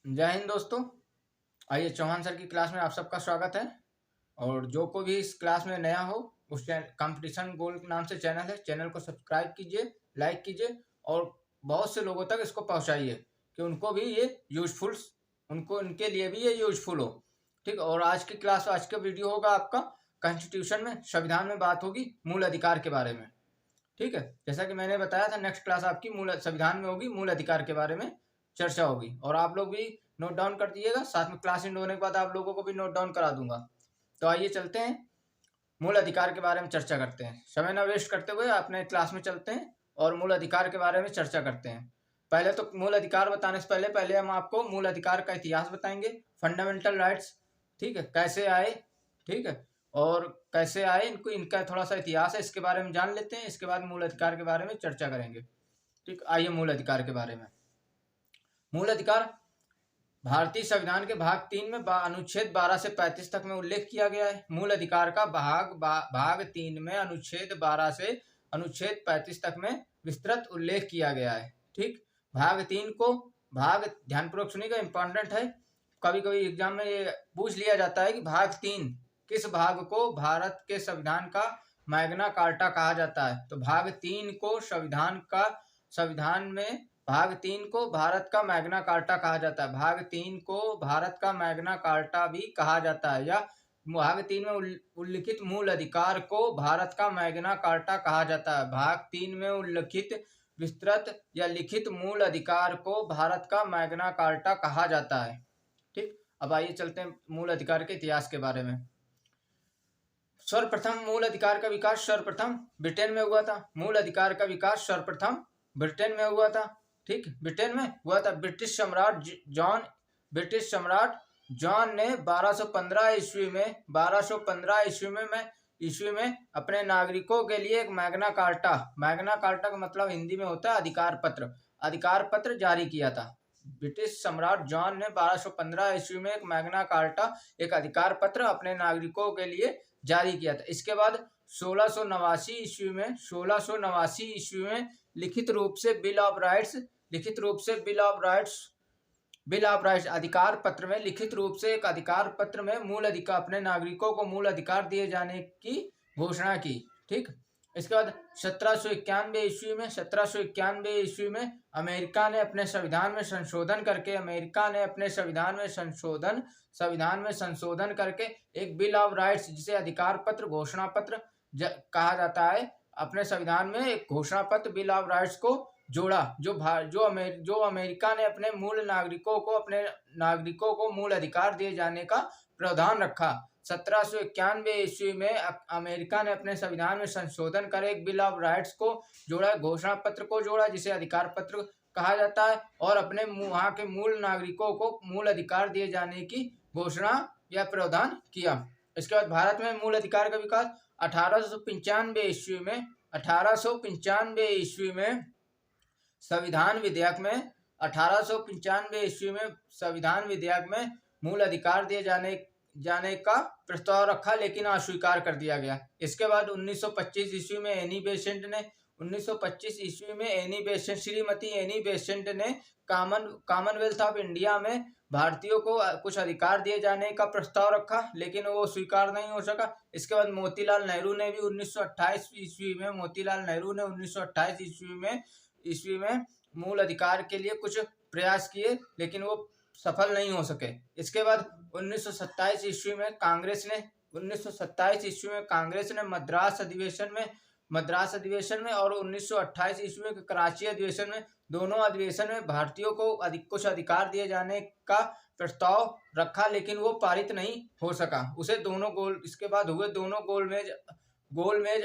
जय हिंद दोस्तों। आइए चौहान सर की क्लास में आप सबका स्वागत है। और जो कोई भी इस क्लास में नया हो उस कंपटीशन गोल नाम से चैनल है, चैनल को सब्सक्राइब कीजिए, लाइक कीजिए और बहुत से लोगों तक इसको पहुंचाइए कि उनको भी ये यूजफुल उनको उनके लिए भी ये यूजफुल हो। ठीक। और आज का वीडियो होगा आपका कॉन्स्टिट्यूशन में, संविधान में बात होगी मूल अधिकार के बारे में। ठीक है, जैसा कि मैंने बताया था नेक्स्ट क्लास आपकी मूल संविधान में होगी, मूल अधिकार के बारे में चर्चा होगी। और आप लोग भी नोट डाउन कर दीजिएगा, साथ में क्लास एंड होने के बाद आप लोगों को भी नोट डाउन करा दूंगा। तो आइए चलते हैं, मूल अधिकार के बारे में चर्चा करते हैं। समय न वेस्ट करते हुए अपने क्लास में चलते हैं और मूल अधिकार के बारे में चर्चा करते हैं। पहले तो मूल अधिकार बताने से पहले हम आपको मूल अधिकार का इतिहास बताएंगे, फंडामेंटल राइट्स, ठीक है, कैसे आए, ठीक है, और कैसे आए, इनका थोड़ा सा इतिहास है, इसके बारे में जान लेते हैं। इसके बाद मूल अधिकार के बारे में चर्चा करेंगे। ठीक, आइए मूल अधिकार के बारे में। मूल अधिकार भारतीय संविधान के भाग 3 में अनुच्छेद 12 से 35 तक में उल्लेख किया गया है। मूल अधिकार का भाग 3 में अनुच्छेद 12 से अनुच्छेद 35 तक में विस्तृत उल्लेख किया गया है। ठीक, भाग 3 को ध्यानपूर्वक सुनिएगा, इंपॉर्टेंट है। कभी कभी एग्जाम में ये पूछ लिया जाता है कि भाग 3 किस भाग को भारत के संविधान का मैग्ना कार्टा कहा जाता है। तो भाग 3 को भाग 3 को भारत का मैग्ना कार्टा कहा जाता है। भाग 3 को भारत का मैग्ना कार्टा भी कहा जाता है, या भाग 3 में उल्लिखित मूल अधिकार को भारत का मैग्ना कार्टा कहा जाता है। भाग 3 में उल्लिखित विस्तृत या लिखित मूल अधिकार को भारत का मैग्ना कार्टा कहा जाता है। ठीक, अब आइए चलते हैं मूल अधिकार के इतिहास के बारे में। सर्वप्रथम मूल अधिकार का विकास सर्वप्रथम ब्रिटेन में हुआ था। मूल अधिकार का विकास सर्वप्रथम ब्रिटेन में हुआ था। ठीक, ब्रिटेन में हुआ था। ब्रिटिश सम्राट जॉन ने 1215 ईस्वी में अपने नागरिकों के लिए एक मैग्ना कार्टा का मतलब हिंदी में होता है अधिकार पत्र जारी किया था। ब्रिटिश सम्राट जॉन ने 1215 ईस्वी में एक मैग्ना कार्टा, एक अधिकार पत्र अपने नागरिकों के लिए जारी किया था। इसके बाद 1689 ईस्वी में लिखित रूप से बिल ऑफ राइट्स अधिकार पत्र में लिखित रूप से एक अधिकार पत्र में अपने नागरिकों को मूल अधिकार दिए जाने की घोषणा की। ठीक, इसके बाद 1791 ईस्वी में अमेरिका ने अपने संविधान में संशोधन करके एक बिल ऑफ राइट्स, जिसे अधिकार पत्र, घोषणा पत्र कहा जाता है, अपने संविधान में एक घोषणा पत्र बिल ऑफ राइट्स को जोड़ा, जो अमेरिका ने अपने नागरिकों को मूल अधिकार दिए जाने का प्रावधान रखा। 1791 ईस्वी में अमेरिका ने अपने संविधान में संशोधन कर एक बिल ऑफ राइट्स को जोड़ा, घोषणा पत्र को जोड़ा, जिसे अधिकार पत्र कहा जाता है, और अपने वहां के मूल नागरिकों को मूल अधिकार दिए जाने की घोषणा या प्रावधान किया। इसके बाद भारत में मूल अधिकार का विकास 1895 ईस्वी में संविधान विधेयक में मूल अधिकार दिए जाने का प्रस्ताव रखा, लेकिन अस्वीकार कर दिया गया। इसके बाद 1925 ईस्वी में श्रीमती एनी बेसेंट ने कॉमनवेल्थ ऑफ इंडिया में भारतीयों को कुछ अधिकार दिए जाने का प्रस्ताव रखा, लेकिन वो स्वीकार नहीं हो सका। इसके बाद मोतीलाल नेहरू ने 1928 ईस्वी में मूल अधिकार के लिए कुछ प्रयास किए, लेकिन वो सफल नहीं हो सके। इसके बाद 1927 ईस्वी में कांग्रेस ने मद्रास अधिवेशन में और 1928 ईस्वी में कराची अधिवेशन में, दोनों अधिवेशन में भारतीयों को कुछ अधिकार दिए जाने का प्रस्ताव रखा, लेकिन वो पारित नहीं हो सका। इसके बाद हुए दोनों गोलमेज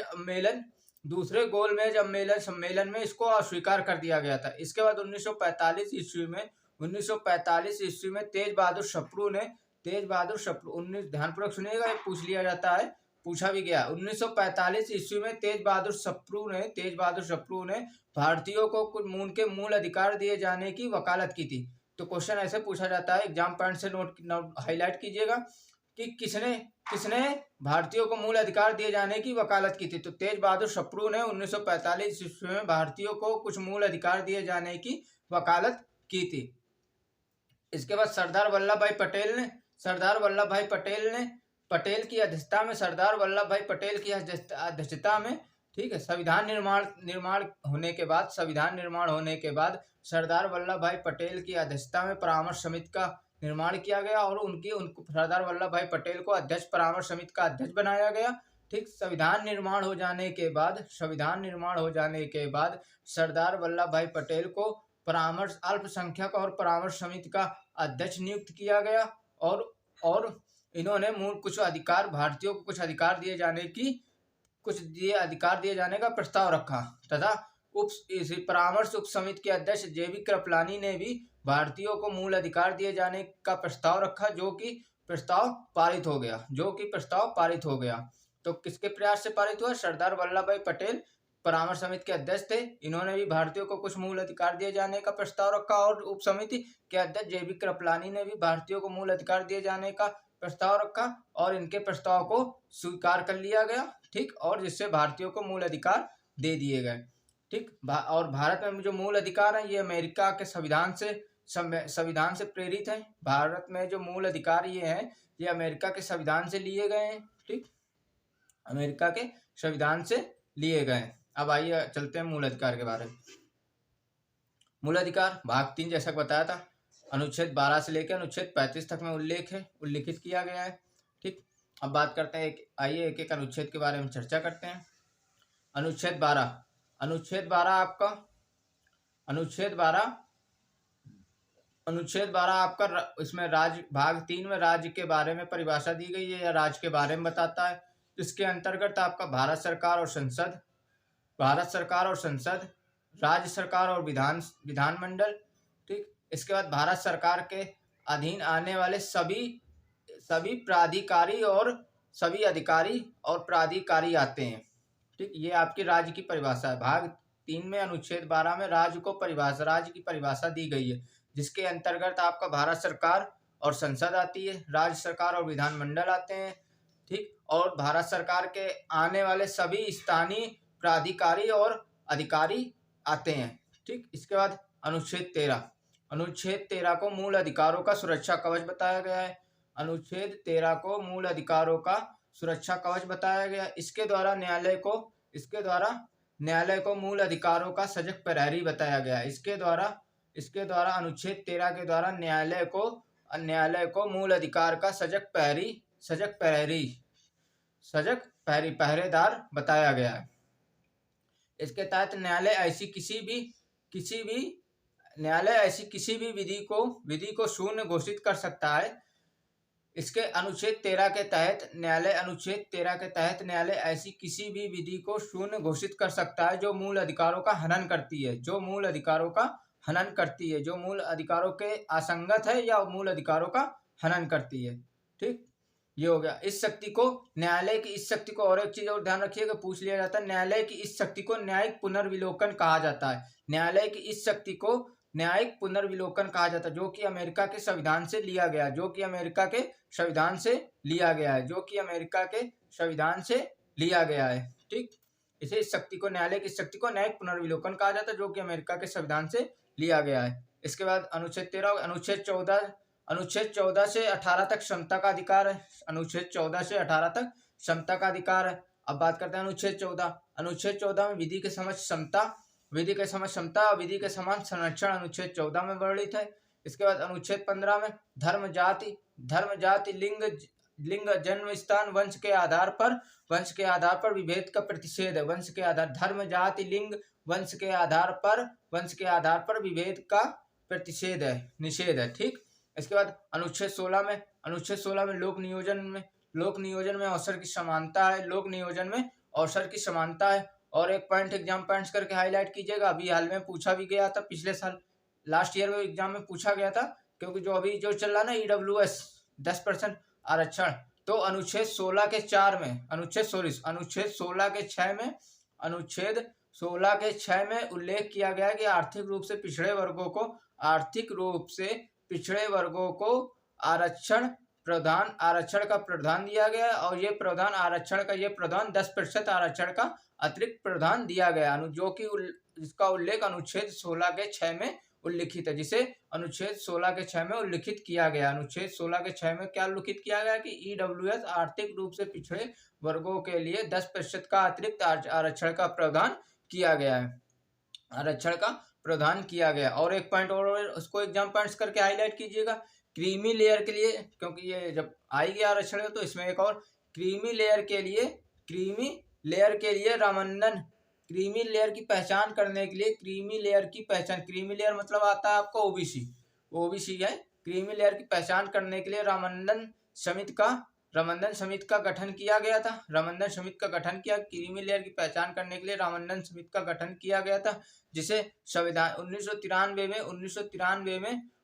सम्मेलन, दूसरे गोलमेज सम्मेलन में इसको अस्वीकार कर दिया गया था। इसके बाद 1945 ईस्वी में तेज बहादुर सप्रू, ध्यानपूर्वक सुनिएगा, ये पूछा भी गया। 1945 ईस्वी में तेज बहादुर सप्रू ने भारतीयों को उनके मूल अधिकार दिए जाने की वकालत की थी। तो क्वेश्चन ऐसे पूछा जाता है, एग्जाम पॉइंट से नोट हाईलाइट कीजिएगा कि किसने भारतीयों को मूल अधिकार दिए जाने की वकालत की थी। तो तेज बहादुर सप्रू ने 1945 ईस्वी में भारतीयों को कुछ मूल अधिकार दिए जाने की वकालत की थी। इसके बाद पटेल की अध्यक्षता में सरदार वल्लभ भाई पटेल की अध्यक्षता में, ठीक है, संविधान निर्माण होने के बाद सरदार वल्लभ भाई पटेल की अध्यक्षता में परामर्श समिति का निर्माण किया गया और उनको सरदार वल्लभ भाई पटेल को परामर्श समिति का अध्यक्ष बनाया गया। ठीक, संविधान निर्माण हो जाने के बाद सरदार वल्लभ भाई पटेल को अल्पसंख्यक और परामर्श समिति का अध्यक्ष नियुक्त किया गया और इन्होंने भारतीयों को कुछ अधिकार दिए जाने का प्रस्ताव रखा तथा परामर्श उप समिति के अध्यक्ष जेबी कृपलानी ने भी भारतीयों को मूल अधिकार दिए जाने का प्रस्ताव रखा, जो कि प्रस्ताव पारित हो गया। तो किसके प्रयास से पारित हुआ? सरदार वल्लभ भाई पटेल परामर्श समिति के अध्यक्ष थे, इन्होंने भी भारतीयों को कुछ मूल अधिकार दिए जाने का प्रस्ताव रखा और उप समिति के अध्यक्ष जेबी कृपलानी ने भी भारतीयों को मूल अधिकार दिए जाने का प्रस्ताव रखा और इनके प्रस्ताव को स्वीकार कर लिया गया। ठीक, और जिससे भारतीयों को मूल अधिकार दे दिए गए। ठीक, और भारत में जो मूल अधिकार है ये अमेरिका के संविधान से प्रेरित है। भारत में जो मूल अधिकार ये हैं ये अमेरिका के संविधान से लिए गए हैं। ठीक, अमेरिका के संविधान से लिए गए। अब आइए चलते हैं मूल अधिकार के बारे में। मूल अधिकार भाग 3 जैसा बताया था, अनुच्छेद 12 से लेकर अनुच्छेद 35 तक में उल्लिखित किया गया है। ठीक, अब बात करते हैं आइए एक एक अनुच्छेद के बारे में चर्चा करते हैं। अनुच्छेद 12 आपका इसमें भाग 3 में राज्य के बारे में परिभाषा दी गई है या राज्य के बारे में बताता है। इसके अंतर्गत आपका भारत सरकार और संसद, राज्य सरकार और विधानमंडल। ठीक, इसके बाद भारत सरकार के अधीन आने वाले सभी प्राधिकारी और सभी अधिकारी और प्राधिकारी आते हैं। ठीक, ये आपकी राज्य की परिभाषा है। भाग 3 में अनुच्छेद 12 में राज्य की परिभाषा दी गई है, जिसके अंतर्गत आपका भारत सरकार और संसद आती है, राज्य सरकार और विधानमंडल आते हैं। ठीक, और भारत सरकार के आने वाले सभी स्थानीय प्राधिकारी और अधिकारी आते हैं। ठीक, इसके बाद अनुच्छेद 13 को मूल अधिकारों का सुरक्षा कवच बताया गया है। अनुच्छेद 13 को मूल अधिकारों का सुरक्षा कवच बताया गया। इसके द्वारा न्यायालय को मूल अधिकारों का सजग प्रहरी बताया गया है। इसके द्वारा अनुच्छेद 13 के द्वारा न्यायालय को मूल अधिकार का पहरेदार बताया गया है। इसके तहत न्यायालय ऐसी किसी भी विधि को शून्य घोषित कर सकता है। इसके अनुच्छेद 13 के तहत न्यायालय ऐसी किसी भी विधि को शून्य घोषित कर सकता है जो मूल अधिकारों का हनन करती है, जो मूल अधिकारों के असंगत है या मूल अधिकारों का हनन करती है। ठीक, ये हो गया। न्यायालय की इस शक्ति को और एक चीज और ध्यान रखिएगा, पूछ लिया जाता है, न्यायालय की इस शक्ति को न्यायिक पुनर्विलोकन कहा जाता है। न्यायालय की इस शक्ति को न्यायिक पुनर्विलोकन कहा जाता है, जो कि अमेरिका के संविधान से लिया गया है। ठीक, इस शक्ति को न्यायिक पुनर्विलोकन कहा जाता है, जो कि अमेरिका के संविधान से लिया गया है। इसके बाद अनुच्छेद 13, अनुच्छेद 14 से 18 तक क्षमता का अधिकार है। अनुच्छेद 14 से 18 तक क्षमता का अधिकार है। अब बात करते हैं अनुच्छेद 14 में विधि के समक्ष क्षमता और विधि के समान संरक्षण अनुच्छेद 14 में वर्णित है। इसके बाद अनुच्छेद 15 में धर्म जाति लिंग जन्म स्थान वंश के आधार पर विभेद का प्रतिषेध है। धर्म जाति लिंग वंश के आधार पर विभेद का निषेध है। ठीक, इसके बाद अनुच्छेद 16 में लोक नियोजन में अवसर की समानता है। और एक पॉइंट एग्जाम पॉइंट्स करके हाईलाइट कीजिएगा, अभी हाल में पूछा भी गया था, पिछले साल लास्ट ईयर में एग्जाम में पूछा गया था, क्योंकि जो चल रहा ना EWS 10% आरक्षण, तो अनुच्छेद 16 के 4 में अनुच्छेद 16 के 6 में उल्लेख किया गया है कि आर्थिक रूप से पिछड़े वर्गों को आरक्षण का प्रावधान दिया गया है और ये प्रावधान 10% आरक्षण का अतिरिक्त प्रावधान दिया गया, जो कि इसका उल्लेख अनुच्छेद 16 के 6 में उल्लिखित है, जिसे अनुच्छेद 16 के 6 में उल्लिखित किया गया। अनुच्छेद 16 के 6 में क्या उल्लिखित किया गया कि ईडब्ल्यूएस आर्थिक रूप से पिछड़े वर्गों के लिए 10% का अतिरिक्त आरक्षण का प्रावधान किया गया है। आरक्षण का प्रावधान किया गया। और एक पॉइंट और उसको एग्जाम पॉइंट्स करके हाईलाइट कीजिएगा। क्रीमी लेयर के लिए, क्योंकि ये जब आएगी आरक्षण तो इसमें एक और क्रीमी लेयर के लिए रामंदन, क्रीमी लेयर की पहचान करने के लिए क्रीमी लेयर मतलब आता है आपको ओबीसी है। क्रीमी लेयर की पहचान करने के लिए रामंदन समिति का गठन किया गया था। क्रीमी लेयर की पहचान करने के लिए रामंदन समिति का गठन किया गया था, जिसे संविधान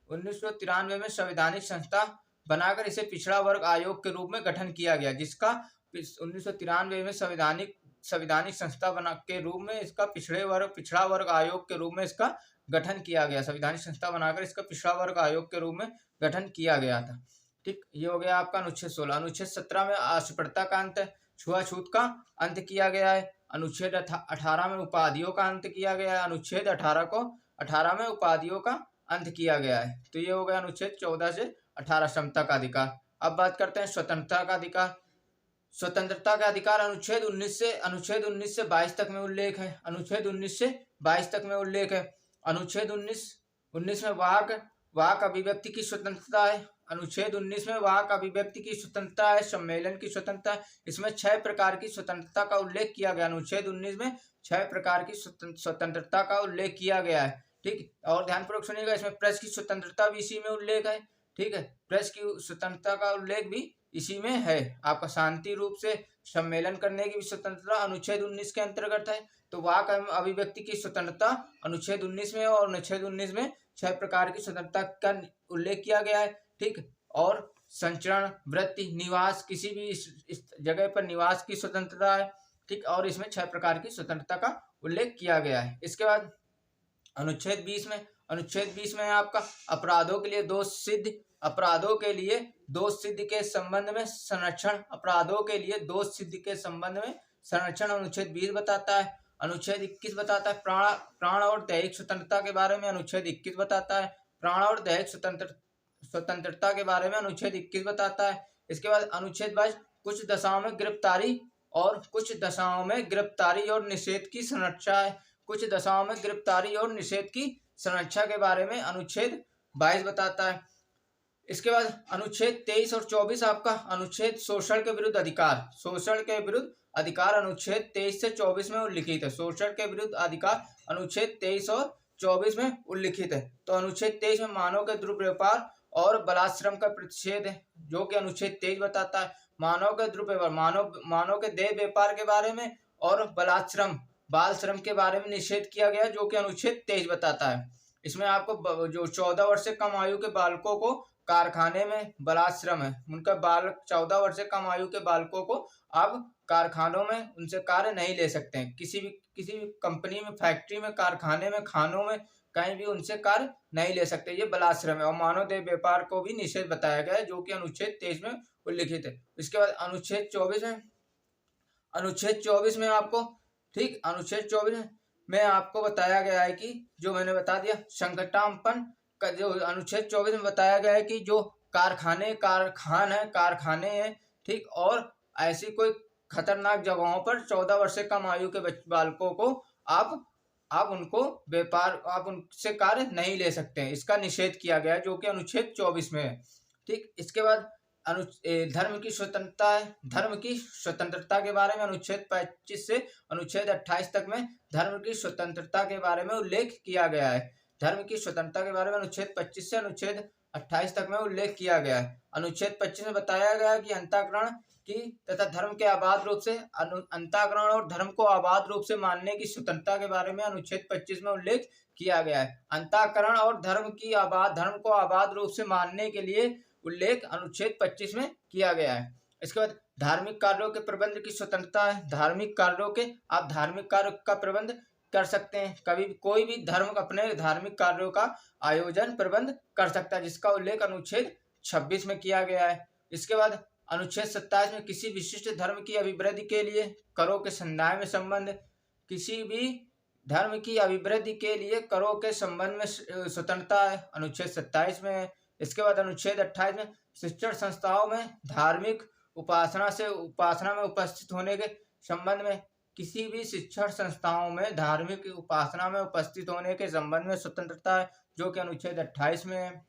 1993 में संवैधानिक संस्था बनाकर इसे पिछड़ा वर्ग आयोग के रूप में गठन किया गया, जिसका 1993 में संवैधानिक संस्था बना के रूप में इसका पिछड़ा वर्ग आयोग के रूप में इसका गठन किया गया। संवैधानिक संस्था बनाकर इसका पिछड़ा वर्ग आयोग के रूप में गठन किया गया था। ठीक, ये हो गया आपका अनुच्छेद 16। अनुच्छेद 17 में अस्पृश्यता का अंत, छुआछूत का अंत किया गया है। अनुच्छेद 18 में उपाधियों का अंत किया गया है। अनुच्छेद 18 में उपाधियों का अंत किया गया है। तो ये हो गया अनुच्छेद 14 से 18 समता का अधिकार। अब बात करते हैं स्वतंत्रता का अधिकार। स्वतंत्रता का अधिकार अनुच्छेद 19 से 22 तक में उल्लेख है। अनुच्छेद 19 से 22 तक में उल्लेख है। अनुच्छेद 19 में वाक अभिव्यक्ति की स्वतंत्रता है। अनुच्छेद 19 में वाक अभिव्यक्ति की स्वतंत्रता है, सम्मेलन की स्वतंत्रता है। इसमें 6 प्रकार की स्वतंत्रता का उल्लेख किया गया। अनुच्छेद 19 में 6 प्रकार की स्वतंत्रता का उल्लेख किया गया है। ठीक, और ध्यानपूर्वक सुनिएगा, इसमें प्रेस की स्वतंत्रता भी इसी में उल्लेख है। ठीक है, प्रेस की स्वतंत्रता का उल्लेख भी इसी में है। आपका शांति रूप से सम्मेलन करने की भी स्वतंत्रता अनुच्छेद 19 के अंतर्गत है। तो वाक अभिव्यक्ति की स्वतंत्रता अनुच्छेद 19 में, और अनुच्छेद 19 में 6 प्रकार की स्वतंत्रता का उल्लेख किया गया है। ठीक, और संचरण, वृत्ति, निवास, किसी भी इस जगह पर निवास की स्वतंत्रता है। ठीक, और इसमें 6 प्रकार की स्वतंत्रता का उल्लेख किया गया है। इसके बाद अनुच्छेद 20 में आपका अपराधों के लिए दोष सिद्ध के संबंध में संरक्षण, अनुच्छेद 20 बताता है। अनुच्छेद 21 बताता है प्राण और दैहिक स्वतंत्रता के बारे में। अनुच्छेद 21 बताता है प्राण और दैहिक स्वतंत्रता के बारे में। अनुच्छेद 21 बताता है। इसके बाद अनुच्छेद 22 कुछ दशाओं में गिरफ्तारी और निषेध की संरक्षा है। कुछ दशाओं में गिरफ्तारी और निषेध की संरक्षा के बारे में अनुच्छेद 22 बताता है। इसके बाद अनुच्छेद 23 और 24 आपका अनुच्छेद शोषण के विरुद्ध अधिकार अनुच्छेद 23 से 24 में उल्लिखित है। शोषण के विरुद्ध अधिकार अनुच्छेद 23 और 24 में उल्लिखित है। तो अनुच्छेद 23 में मानव के दुर्व्यवहार और बलात्श्रम का प्रतिषेध है, जो कि अनुच्छेद 23 बताता है। मानव के दुर्व्यवहार, मानव के देह व्यापार के बारे में और बाल श्रम के बारे में निषेध किया गया, जो कि अनुच्छेद 23 बताता है। इसमें आपको जो 14 वर्ष से कम आयु के बालकों को कारखाने में बलात्श्रम है, उनका 14 वर्ष से कम आयु के बालकों को आप कारखानों में उनसे कार्य नहीं ले सकते हैं। किसी भी कंपनी में, फैक्ट्री में, कारखाने में, खानों में, कहीं भी उनसे कार्य नहीं ले सकते। ये बलात्श्रम है। और मानव देह व्यापार को भी निषेध बताया गया है, जो कि अनुच्छेद 23 में उल्लिखित है। इसके बाद अनुच्छेद 24 में आपको, ठीक, अनुच्छेद 24 में आपको बताया गया है कि जो मैंने बता दिया संगठनापन का, जो अनुच्छेद 24 में बताया गया है कि जो कारखाने हैं, ठीक, और ऐसी कोई खतरनाक जगहों पर 14 वर्ष से कम आयु के बालकों को आप उनसे कार्य नहीं ले सकते हैं। इसका निषेध किया गया है, जो कि अनुच्छेद 24 में है। ठीक, इसके बाद धर्म की स्वतंत्रता है। धर्म की स्वतंत्रता के बारे में अनुच्छेद 25 से अनुच्छेद 28 तक में धर्म की स्वतंत्रता के बारे में उल्लेख किया गया है। धर्म की स्वतंत्रता के बारे में अनुच्छेद 25 से अनुच्छेद 28 तक में उल्लेख किया गया है। अनुच्छेद 25 में बताया गया है कि अंतःकरण की तथा धर्म के आबाद रूप से अंतःकरण और धर्म को आबाद रूप से मानने की स्वतंत्रता के बारे में अनुच्छेद 25 में उल्लेख किया गया है। अंतःकरण और धर्म को आबाद रूप से मानने के लिए उल्लेख अनुच्छेद 25 में किया गया है। इसके बाद धार्मिक कार्यों के प्रबंध की स्वतंत्रता है। आप धार्मिक कार्य का प्रबंध कर सकते हैं। कोई भी धर्म अपने धार्मिक कार्यों का आयोजन प्रबंध कर सकता है, जिसका उल्लेख अनुच्छेद 26 में किया गया है। इसके बाद अनुच्छेद 27 में किसी विशिष्ट धर्म की अभिवृद्धि के लिए करों के संदाय में संबंध, किसी भी धर्म की अभिवृद्धि के लिए करों के संबंध में स्वतंत्रता है, अनुच्छेद 27 में है। इसके बाद अनुच्छेद 28 में शिक्षण संस्थाओं में धार्मिक उपासना में उपस्थित होने के संबंध में, किसी भी शिक्षण संस्थाओं में धार्मिक उपासना में उपस्थित होने के संबंध में स्वतंत्रता है, जो कि अनुच्छेद 28 में है।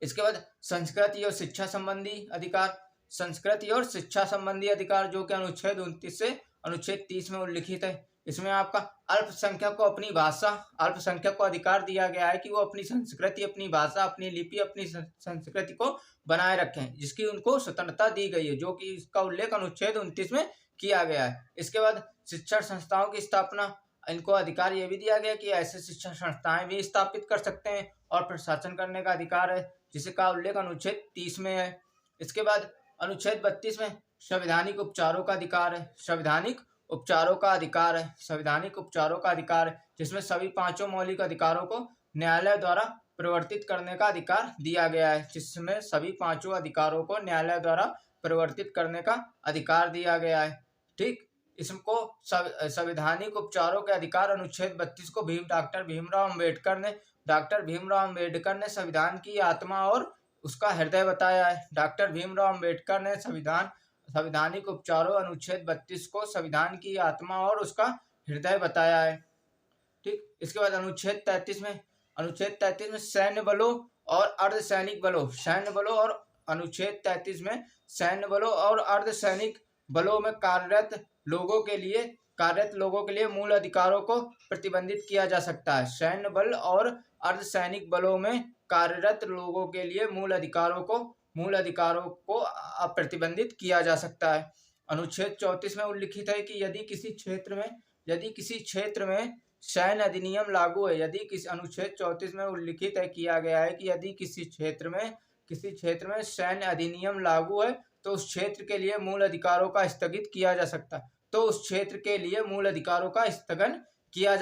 इसके बाद संस्कृति और शिक्षा संबंधी अधिकार, संस्कृति और शिक्षा संबंधी अधिकार जो कि अनुच्छेद 29 से अनुच्छेद 30 में उल्लिखित है। इसमें आपका अल्पसंख्यक को अपनी भाषा, अल्पसंख्यक को अधिकार दिया गया है कि वो अपनी संस्कृति, अपनी भाषा, अपनी लिपि, अपनी संस्कृति को बनाए रखें, जिसकी उनको स्वतंत्रता दी गई है, जो कि इसका उल्लेख अनुच्छेद 29 में किया गया है। इसके बाद शिक्षण संस्थाओं की स्थापना, इनको अधिकार ये भी दिया गया कि ऐसे शिक्षण संस्थाएं भी स्थापित कर सकते हैं और प्रशासन करने का अधिकार है, जिसका उल्लेख अनुच्छेद 30 में है। इसके बाद अनुच्छेद 32 में संवैधानिक उपचारों का अधिकार है, संवैधानिक उपचारों का अधिकार है, संवैधानिक उपचारों का अधिकार है, जिसमें सभी 5 मौलिक अधिकारों को न्यायालय द्वारा परिवर्तित करने का अधिकार दिया गया है, जिसमें सभी 5 अधिकारों को न्यायालय द्वारा परिवर्तित करने का अधिकार दिया गया है। ठीक, इसको संवैधानिक उपचारों के अधिकार अनुच्छेद 32 को डॉक्टर भीमराव अम्बेडकर ने संविधान की आत्मा और उसका हृदय बताया है। डॉक्टर भीमराव अम्बेडकर ने संवैधानिक उपचारों अनुच्छेद 32 को संविधान की आत्मा और उसका हृदय बताया है। ठीक, इसके बाद अनुच्छेद 33 में सैन्य बलों और अर्धसैनिक बलों, सैन्य बलों और अनुच्छेद 33 में सैन्य बलों और अर्धसैनिक बलों में कार्यरत लोगों के लिए मूल अधिकारों को प्रतिबंधित किया जा सकता है। सैन्य बल और अर्धसैनिक बलों में कार्यरत लोगों के लिए मूल अधिकारों को प्रतिबंधित किया जा सकता है। अनुच्छेद 34 में उल्लिखित है कि यदि किसी क्षेत्र में सैन्य अधिनियम लागू है, अनुच्छेद 34 में उल्लिखित है, किया गया है कि यदि किसी क्षेत्र में सैन्य अधिनियम लागू है तो उस क्षेत्र के लिए मूल अधिकारों का स्थगित किया जा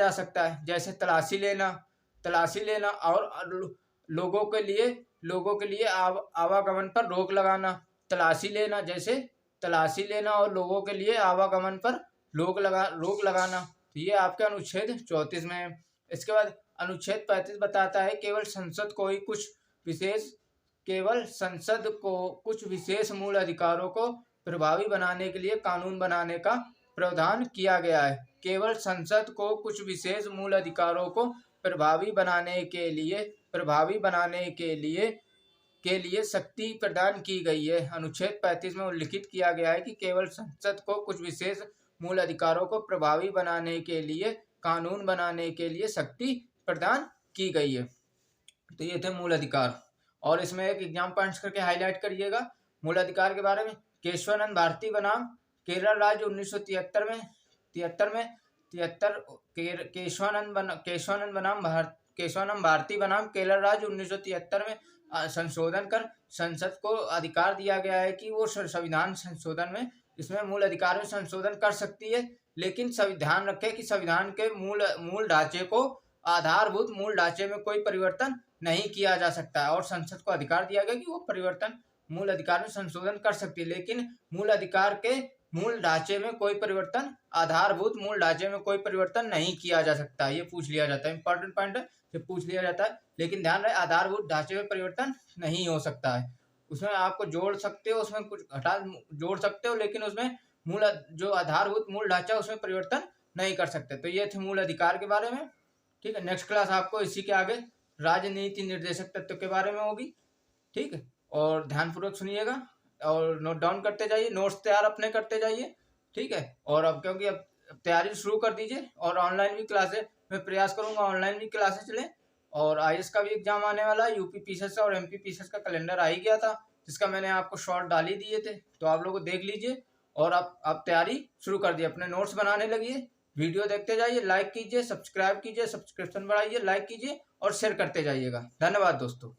सकता है, जैसे तलाशी लेना और लोगों के लिए आवागमन पर रोक लगाना, और लोगों के लिए आवागमन पर रोक लगाना। तो ये आपके अनुच्छेद 34 में है। इसके बाद अनुच्छेद 35 बताता है केवल संसद को कुछ विशेष मूल अधिकारों को प्रभावी बनाने के लिए कानून बनाने का प्रावधान किया गया है। केवल संसद को कुछ विशेष मूल अधिकारों को प्रभावी बनाने के लिए शक्ति प्रदान की गई है। अनुच्छेद 35 में उल्लिखित किया गया है कि केवल संसद को कुछ विशेष मूल अधिकारों को प्रभावी बनाने के लिए कानून बनाने के लिए शक्ति प्रदान की गई है। तो ये थे मूल अधिकार, और इसमें एक एग्जाम पॉइंट्स करके हाईलाइट करिएगा मूल अधिकार के बारे में। केशवानंद भारती बनाम केरल राज्य 1973 में केशवानंद भारती बनाम केरल राज्य 1973 में संशोधन कर संसद को अधिकार दिया गया है कि वो संविधान संशोधन में इसमें मूल अधिकार में संशोधन कर सकती है, लेकिन ध्यान रखें कि संविधान के मूल ढांचे को, आधारभूत मूल ढांचे में कोई परिवर्तन नहीं किया जा सकता है, और संसद को अधिकार दिया गया कि वो मूल अधिकार में संशोधन कर सकती है, लेकिन मूल अधिकार के मूल ढांचे में कोई परिवर्तन, आधारभूत मूल ढांचे में कोई परिवर्तन नहीं किया जा सकता। ये पूछ लिया जाता है, इंपॉर्टेंट पॉइंट है, ये पूछ लिया जाता है, लेकिन ध्यान रहे आधारभूत ढांचे में परिवर्तन नहीं हो सकता है। उसमें आपको जोड़ सकते हो, उसमें कुछ जोड़ सकते हो, लेकिन उसमें जो आधारभूत मूल ढांचा उसमें परिवर्तन नहीं कर सकते। तो ये थे मूल अधिकार के बारे में। ठीक है, नेक्स्ट क्लास आपको इसी के आगे राजनीति निर्देशक तत्व के बारे में होगी। ठीक है, और ध्यानपूर्वक सुनिएगा और नोट डाउन करते जाइए, नोट्स तैयार अपने करते जाइए। ठीक है, और अब क्योंकि अब तैयारी शुरू कर दीजिए, और ऑनलाइन भी क्लासेस मैं प्रयास करूंगा, ऑनलाइन भी क्लासेस चले, और आईएएस का भी एग्जाम आने वाला है। यूपी पीसीएस और एमपी पीसीएस का कैलेंडर आ ही गया था, जिसका मैंने आपको शॉर्ट डाल ही दिए थे, तो आप लोग देख लीजिए, और आप तैयारी शुरू कर दिए, अपने नोट्स बनाने लगिए, वीडियो देखते जाइए, लाइक कीजिए, सब्सक्राइब कीजिए, सब्सक्रिप्शन बढ़ाइए, लाइक कीजिए और शेयर करते जाइएगा। धन्यवाद दोस्तों।